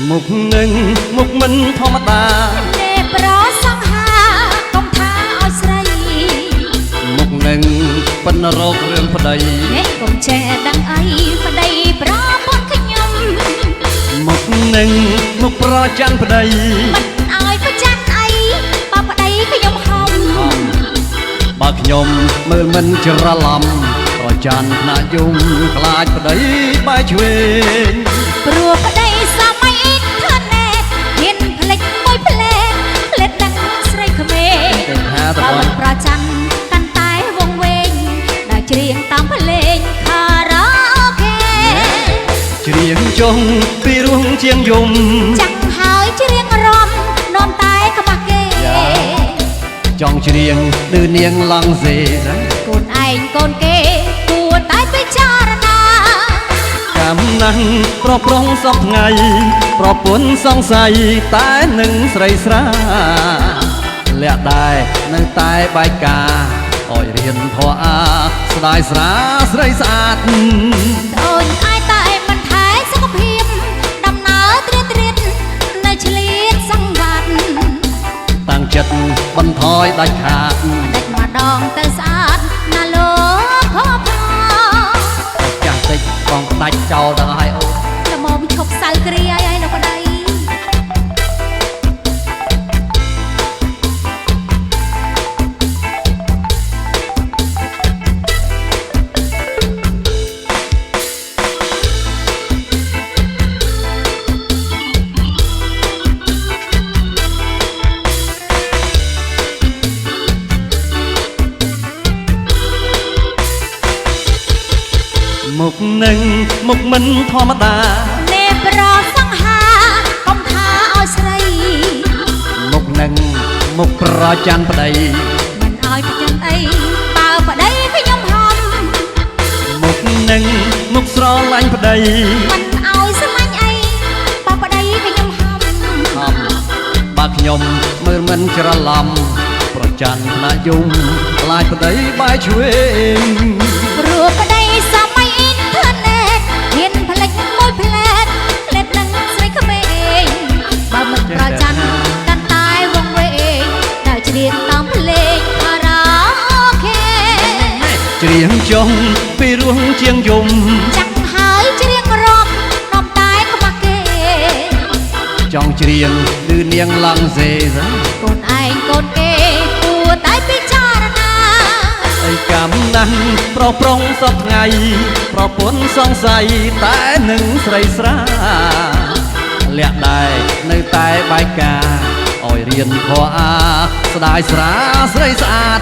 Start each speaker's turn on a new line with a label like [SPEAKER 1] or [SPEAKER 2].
[SPEAKER 1] មុខនឹងមុខមិនធម្មតា
[SPEAKER 2] ទេប្រសង្ហាកុំថាឲ្យស្រី
[SPEAKER 1] មុខនឹងប៉ុនរោគរឿងប្តី
[SPEAKER 2] អ្នកកុំចេះដឹងអីប្តីប្រពន្ធខ្ញុំ
[SPEAKER 1] មុខនឹងមុខប្រច័នប្តី
[SPEAKER 2] មិនឲ្យប្រច័នអីបើប្តីខ្ញុំហំ
[SPEAKER 1] បើខ្ញុំមើលមិនច្រឡំប្រច័នណាយំខ្លាចប្តីបែកឆ្វេង
[SPEAKER 2] ព្រោះប្តីសម័យអ៊ីនធឺណេតហ៊ានផ្លិចមួយផ្លែផ្លិចដឹងស្រីក្មេងបើមិនប្រច័នកាន់តែវងវែងដែលច្រៀងតាមភ្លេងខារ៉ាអូខេ
[SPEAKER 1] ច្រៀងចុងពីរួងជាងយំ
[SPEAKER 2] ចាំងហើយច្រៀងរំនាំតែក្បាស់គេ
[SPEAKER 1] ចង់ច្រៀងឌឺនាងឡង់សេ
[SPEAKER 2] កូនឯងកូនគេគួរតែពិចារណា
[SPEAKER 1] កំណាស់ប្រប្រុងសពថ្ងៃប្រពន្ធសង្ស័យតែនឹងស្រីស្រាលាក់ដែរនៅតែបែកការអោយរៀនធေါ်អាស្ដាយស្រាស្រីស្អាត
[SPEAKER 2] អូនឯងតែមិនថែសុខភាពដំណើរត្រៀតនៅឆ្លៀតសង្វាត់
[SPEAKER 1] តាំងចិត្តបន្ថយដាច់ខាត
[SPEAKER 2] ដាច់ម្ដងទៅស្អាតណាលោកខោផោ
[SPEAKER 1] ចាស់តិចបងផ្ដាច់ចោលទៅឲ្យអូន
[SPEAKER 2] តែមកឈប់សៅគ្រាឲ្យលោកប្តី
[SPEAKER 1] មុខនឹងមុខមិនធម្មតា
[SPEAKER 2] អ្នកប្រសង្ហាកុំថាឲ្យស្រី
[SPEAKER 1] មុខនឹងមុខប្រច័នប្តី
[SPEAKER 2] មិនឲ្យប្រច័នអីបើប្តីខ្ញុំហំ
[SPEAKER 1] មុខនឹងមុខស្រឡាញ់ប្តី
[SPEAKER 2] មិនឲ្យស្រឡាញ់អីបើប្តីខ្ញុំហំ
[SPEAKER 1] បើខ្ញុំមើលមិនច្រឡំប្រច័នណាយំខ្លាចប្តីបែកឆ្វេង
[SPEAKER 2] ព្រោះប្តីសម័យអ៊ីនធឺណេតហ៊ានផ្លិចមួយផ្លែតផ្លែតនឹងស្រីក្មេងបើមិនប្រច័នកាន់តែវងវែងដែលច្រៀងតាមភ្លេងខារ៉ាអូខេ
[SPEAKER 1] ច្រៀងចុងពីរួងជាងយំ
[SPEAKER 2] ចាំងហើយច្រៀងរំនាំតែក្បាស់គេ
[SPEAKER 1] ចង់ច្រៀងឌឺនាងឡង់សេ
[SPEAKER 2] កូនឯងកូនគេគួរតែពិចារណា
[SPEAKER 1] អីកំណាស់ប្រប្រុងសពថ្ងៃប្រពន្ធសង្ស័យតែនឹងស្រីស្រាលាក់ដែរនៅតែបែកការអោយរៀនធေါ်អាស្ដាយស្រាស្រីស្អាត